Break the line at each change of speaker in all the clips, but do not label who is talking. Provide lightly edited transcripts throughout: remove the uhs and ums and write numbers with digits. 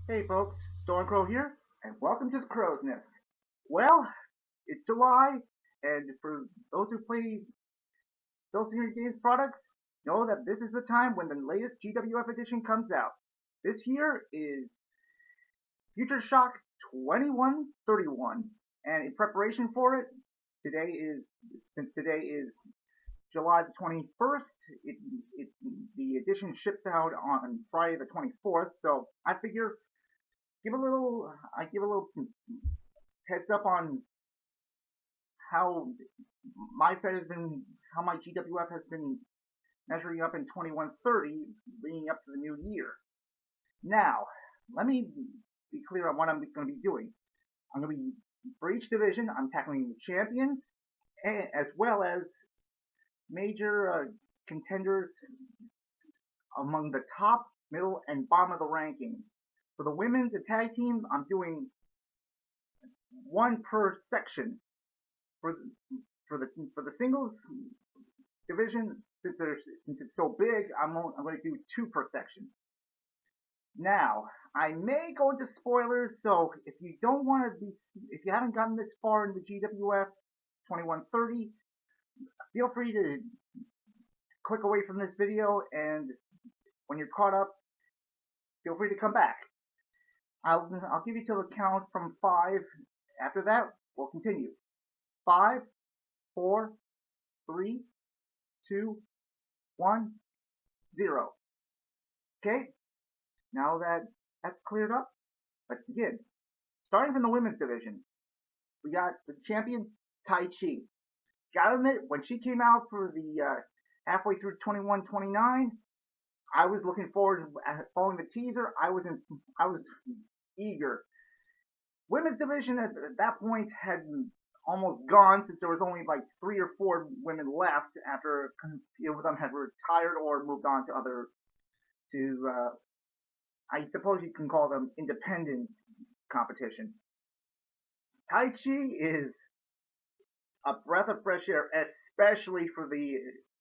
Hey folks, Storm Crow here, and welcome to the Crow's Nest. Well, it's July, and for those who play Filsinger Games products, know that this is the time when the latest GWF edition comes out. This year is Future Shock 2131, and in preparation for it, since today is July the 21st, it the edition ships out on Friday the 24th, so I figure I give a little heads up on how my Fed has been, how my GWF has been measuring up in 2130, leading up to the new year. Now, let me be clear on what I'm going to be doing. I'm going to be, for each division, I'm tackling the champions, as well as major contenders among the top, middle, and bottom of the rankings. For the women's tag team, I'm doing one per section. For the singles division, since it's so big, I'm going to do two per section. Now, I may go into spoilers, so if you don't want to be, if you haven't gotten this far in the GWF 2130, feel free to click away from this video, and when you're caught up, feel free to come back. I'll give you till the count from 5. After that, we'll continue. 5, 4, 3, 2, 1, 0. Okay? Now that that's cleared up, let's begin. Starting from the women's division, we got the champion Tai Chi. Gotta admit, when she came out for the halfway through 21-29, I was looking forward to following the teaser. I was eager. Women's division at that point had almost gone, since there was only like 3 or 4 women left after a few of them had retired or moved on to other I suppose you can call them independent competition. Tai Chi is a breath of fresh air, especially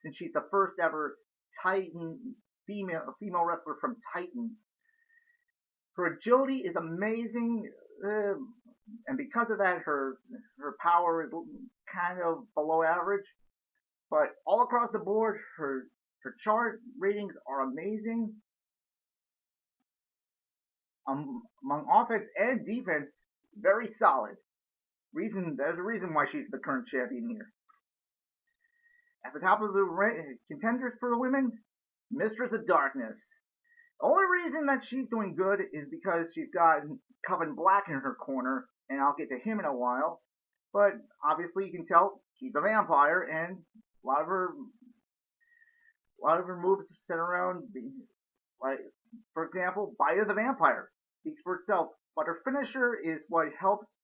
since she's the first ever Titan female wrestler from Titan. Her agility is amazing, and because of that, her power is kind of below average. But all across the board, her chart ratings are amazing. Among offense and defense, very solid. There's a reason why she's the current champion here. At the top of the contenders for the women, Mistress of Darkness. The only reason that she's doing good is because she's got Coven Black in her corner, and I'll get to him in a while. But obviously, you can tell she's a vampire, and a lot of her moves center around, like, for example, Bite of the Vampire speaks for itself. But her finisher is what helps,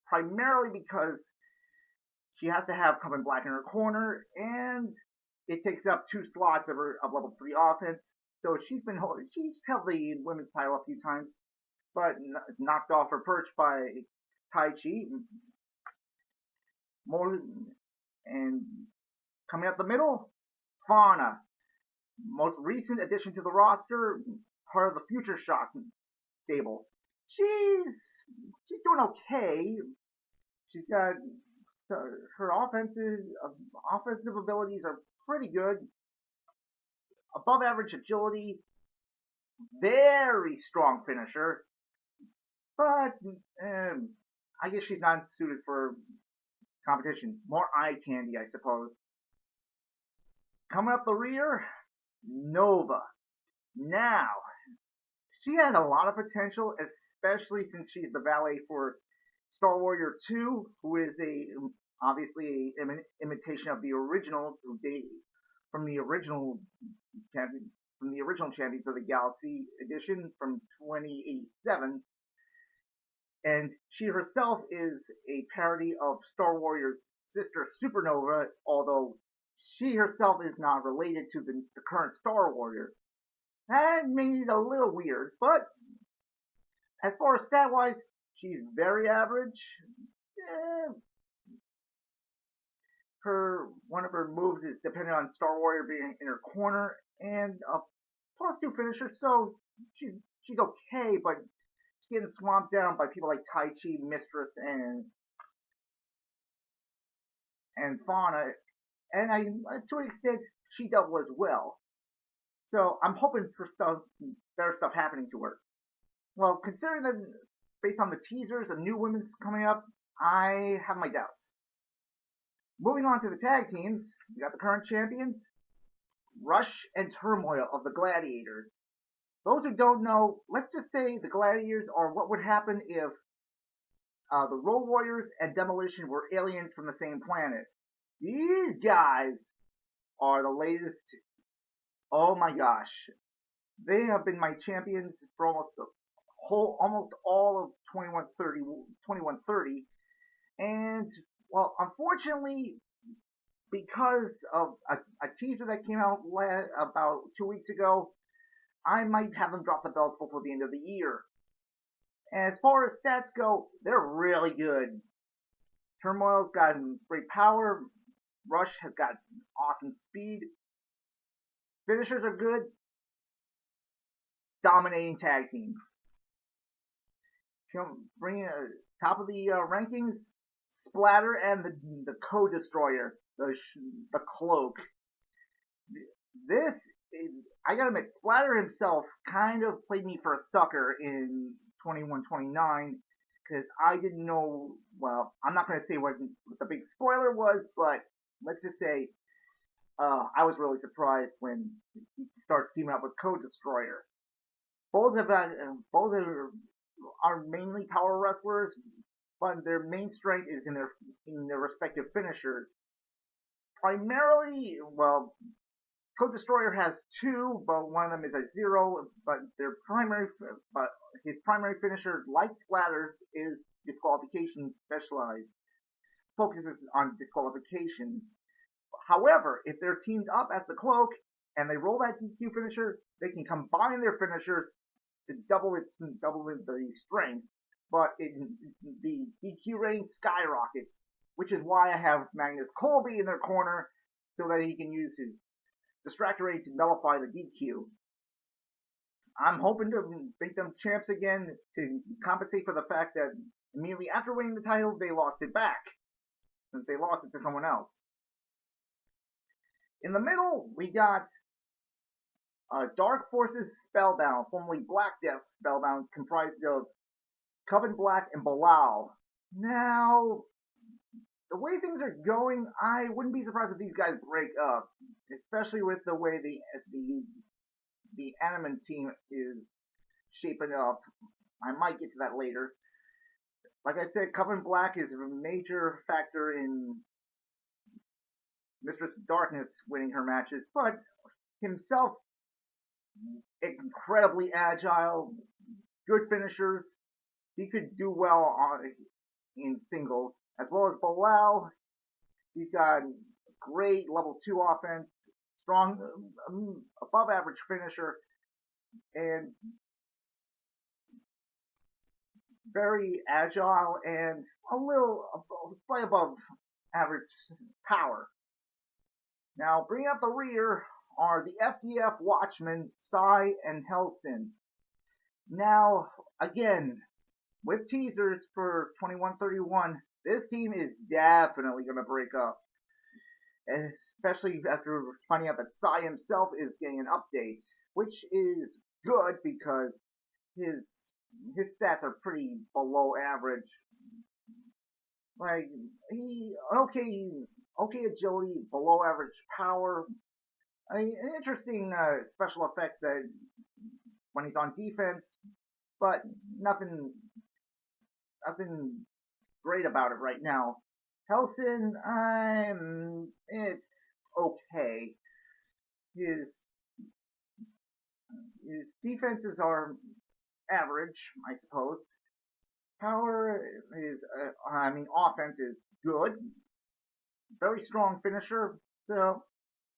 primarily because she has to have Coven Black in her corner, and it takes up 2 slots of level 3 offense. So she's held the women's title a few times, but knocked off her perch by Tai Chi. And coming up the middle, Fauna, most recent addition to the roster, part of the Future Shock stable. She's doing okay. She's got her offensive abilities are pretty good. Above average agility, very strong finisher, but I guess she's not suited for competition. More eye candy, I suppose. Coming up the rear, Nova. Now, she has a lot of potential, especially since she's the valet for Star Warrior 2, who is obviously an imitation of the original from the original Champions of the Galaxy edition from 2087. And she herself is a parody of Star Warrior's sister Supernova, although she herself is not related to the current Star Warrior. That made it a little weird, but as far as stat-wise, she's very average. One of her moves is dependent on Star Warrior being in her corner, and a plus 2 finisher, so she's okay, but she's getting swamped down by people like Tai Chi, Mistress, and Fauna, and to an extent, She Devil as well. So I'm hoping for better stuff happening to her. Well, considering that based on the teasers, the new women's coming up, I have my doubts. Moving on to the tag teams, we got the current champions, Rush and Turmoil of the Gladiators. Those who don't know, let's just say the Gladiators are what would happen if the Road Warriors and Demolition were aliens from the same planet. These guys are the latest. Oh my gosh. They have been my champions for almost all of 2130, and well, unfortunately, because of a teaser that came out about 2 weeks ago, I might have them drop the belts before the end of the year. And as far as stats go, they're really good. Turmoil's got great power. Rush has got awesome speed. Finishers are good. Dominating tag team. Bringing top of the rankings, Splatter and the Co-Destroyer, the Cloak. This is, I gotta admit, Splatter himself kind of played me for a sucker in 2129 because I didn't know. Well, I'm not gonna say what the big spoiler was, but let's just say I was really surprised when he starts teaming up with Co-Destroyer. Both are mainly power wrestlers, but their main strength is in their respective finishers. Primarily, well, Co-Destroyer has 2, but one of them is a 0. But his primary finisher, like Splatter's, is disqualification specialized. Focuses on disqualification. However, if they're teamed up as the Cloak and they roll that DQ finisher, they can combine their finishers to double the strength, but the DQ rating skyrockets, which is why I have Magnus Colby in their corner so that he can use his distractor rating to nullify the DQ. I'm hoping to make them champs again to compensate for the fact that immediately after winning the title, they lost it back, since they lost it to someone else. In the middle, we got Dark Forces Spellbound, formerly Black Death Spellbound, comprised of Coven Black and Bilal. Now, the way things are going, I wouldn't be surprised if these guys break up, especially with the way the Animan team is shaping up. I might get to that later. Like I said, Coven Black is a major factor in Mistress Darkness winning her matches, but himself, incredibly agile, good finishers. He could do well in singles, as well as Bilal. He's got great level 2 offense, strong, above average finisher, and very agile and a little slightly above average power. Now, bringing up the rear are the FDF Watchmen, Psy, and Hellsin. Now, again, with teasers for 2131, this team is definitely going to break up. Especially after finding out that Psy himself is getting an update, which is good because his stats are pretty below average. Like, okay agility, below average power. I mean, an interesting special effect that when he's on defense, but nothing great about it right now. Hellsin, it's okay. His defenses are average, I suppose. Power is, offense is good. Very strong finisher. So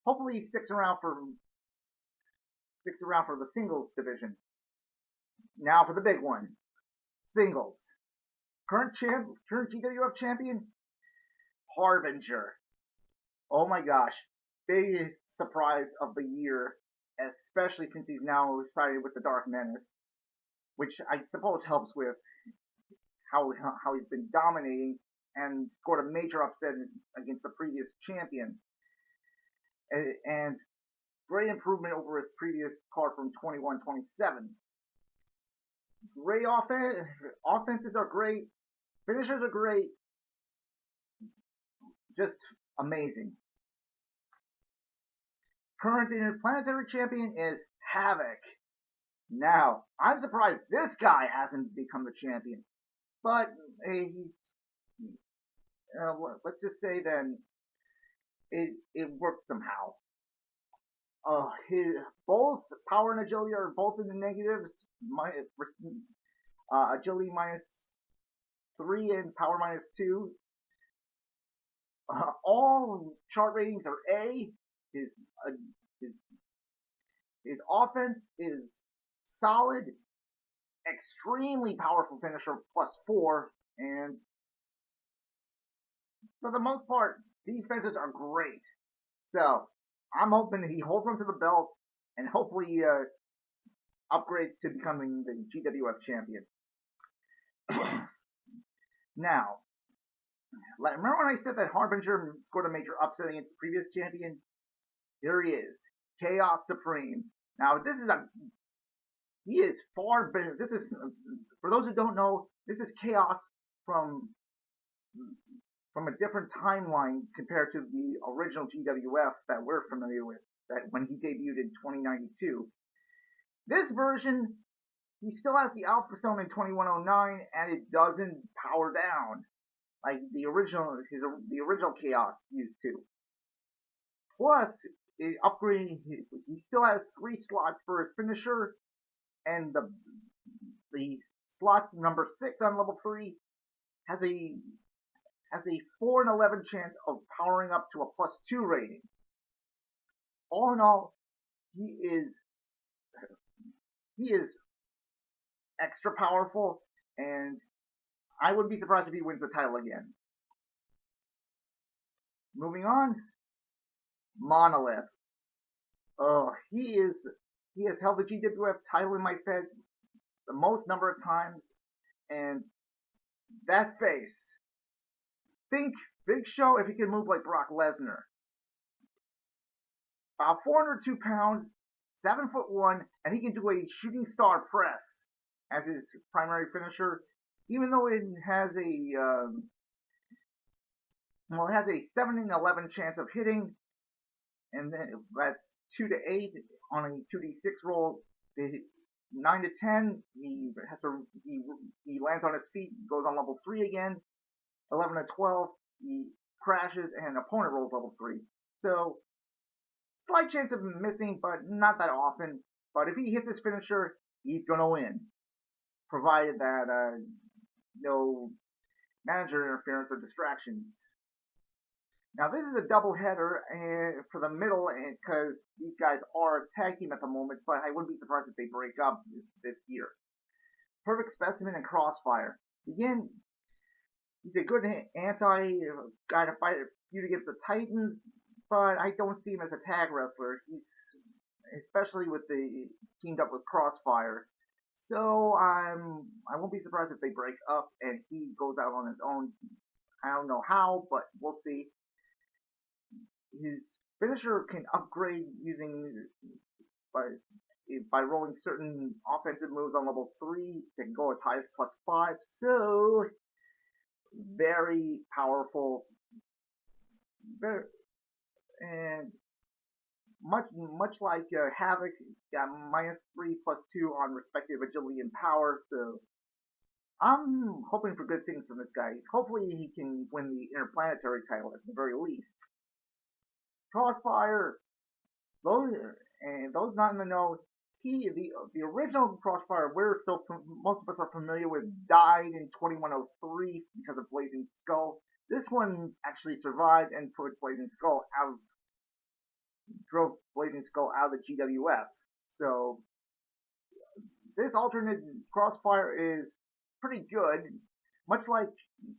hopefully he sticks around for the singles division. Now for the big one, singles. Current GWF champion, Harbinger. Oh my gosh, biggest surprise of the year, especially since he's now sided with the Dark Menace, which I suppose helps with how he's been dominating and scored a major upset against the previous champion, and great improvement over his previous card from 21-27. Great offenses are great, finishers are great, just amazing. Current interplanetary champion is Havoc. Now, I'm surprised this guy hasn't become the champion, but let's just say then it worked somehow. Both power and agility are both in the negatives. Agility -3 and power -2. All chart ratings are A. His offense is solid, extremely powerful finisher +4, and for the most part, defenses are great. So I'm hoping he holds onto the belt and hopefully upgrades to becoming the GWF champion. Now, remember when I said that Harbinger scored a major upset against the previous champion? Here he is, Chaos Supreme. Now, he is far better. This is, for those who don't know, this is Chaos from a different timeline compared to the original GWF that we're familiar with, that when he debuted in 2092. This version, he still has the Alpha Stone in 2109, and it doesn't power down like the original Chaos used to. Plus, he still has 3 slots for his finisher, and the slot number 6 on level 3 has a 4 in 11 chance of powering up to a +2 rating. All in all, he is extra powerful, and I wouldn't be surprised if he wins the title again. Moving on, Monolith. He has held the GWF title in my Fed the most number of times, and that face. Think Big Show if he can move like Brock Lesnar. About 402 pounds, 7'1", and he can do a shooting star press as his primary finisher, even though it has a 7 in 11 chance of hitting, and then that's 2 to 8 on a 2d6 roll. 9 to 10, he lands on his feet, goes on level 3 again. 11 to 12, he crashes and opponent rolls level 3. So, slight chance of missing, but not that often. But if he hits his finisher, he's gonna win, provided that no manager interference or distractions. Now this is a doubleheader for the middle, because these guys are a tag team at the moment, but I wouldn't be surprised if they break up this year. Perfect Specimen and Crossfire. Again, he's a good anti-guy to fight feud against the Titans, but I don't see him as a tag wrestler. He's especially with the teamed up with Crossfire. So I won't be surprised if they break up and he goes out on his own. I don't know how, but we'll see. His finisher can upgrade by rolling certain offensive moves on level 3. They can go as high as +5. So very powerful, and much like Havoc, got -3, +2 on respective agility and power. So I'm hoping for good things from this guy. Hopefully he can win the interplanetary title at the very least. Crossfire, those not in the know, the original Crossfire most of us are familiar with, died in 2103 because of Blazing Skull. This one actually survived and drove Blazing Skull out of the GWF. So this alternate Crossfire is pretty good. Much like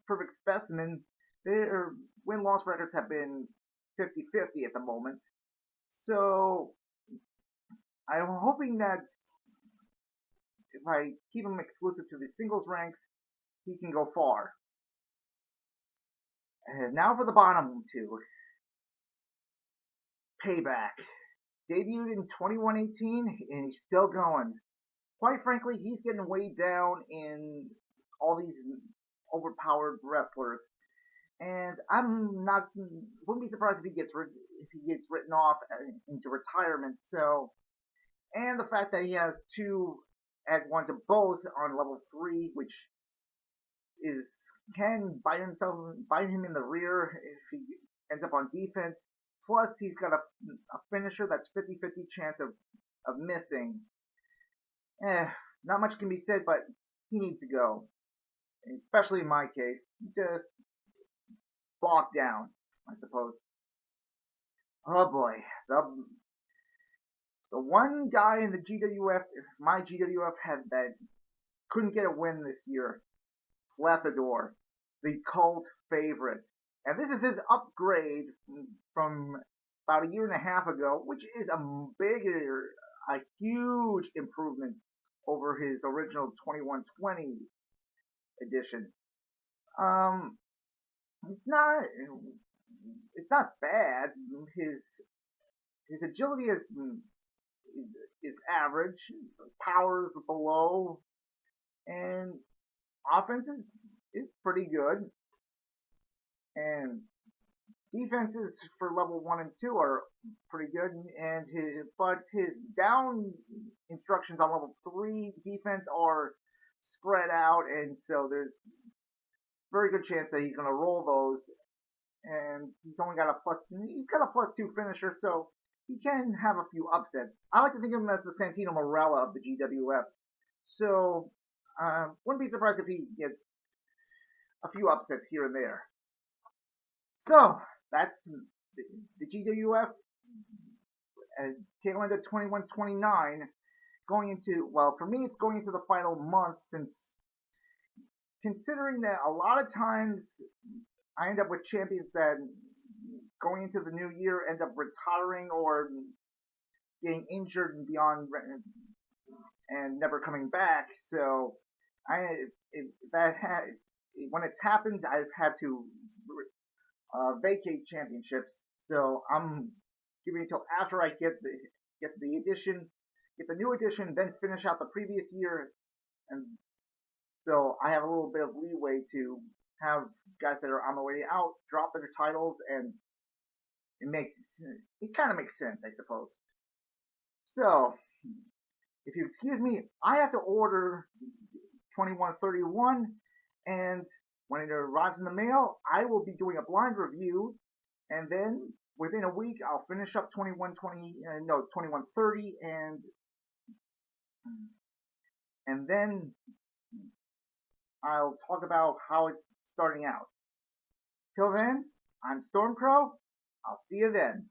Perfect Specimen, their win-loss records have been 50-50 at the moment. So I'm hoping that if I keep him exclusive to the singles ranks, he can go far. And now for the bottom two. Payback. Debuted in 2118 and he's still going. Quite frankly, he's getting weighed down in all these overpowered wrestlers. And I'm not wouldn't be surprised if he gets written off into retirement. So, and the fact that he has two at one to both on level 3, which is can bite him in the rear if he ends up on defense. Plus, he's got a finisher that's 50-50 chance of missing. Not much can be said, but he needs to go. Especially in my case, just locked down, I suppose. Oh boy, the one guy in the GWF, my GWF had that couldn't get a win this year, Lethador, the cult favorite. And this is his upgrade from about a year and a half ago, which is a huge improvement over his original 2120 edition. It's not bad. His agility is average, power is below, and offense is pretty good. And defenses for level 1 and 2 are pretty good, and his down instructions on level 3 defense are spread out, and so there's very good chance that he's going to roll those. And he's got a +2 finisher, so he can have a few upsets. I like to think of him as the Santino Marella of the GWF. So wouldn't be surprised if he gets a few upsets here and there. So that's the GWF at tail end of 2129, going into, well, for me it's going into the final month, since considering that a lot of times I end up with champions that going into the new year end up retiring or getting injured and beyond and never coming back. So when it's happened, I've had to vacate championships. So I'm giving until after I get the new edition, then finish out the previous year, and so I have a little bit of leeway to have guys that are on the way out drop their titles, and it kind of makes sense, I suppose. So, if you excuse me, I have to order 2131, and when it arrives in the mail, I will be doing a blind review, and then within a week I'll finish up 2130, and then I'll talk about how it's starting out. Till then, I'm Stormcrow. I'll see you then.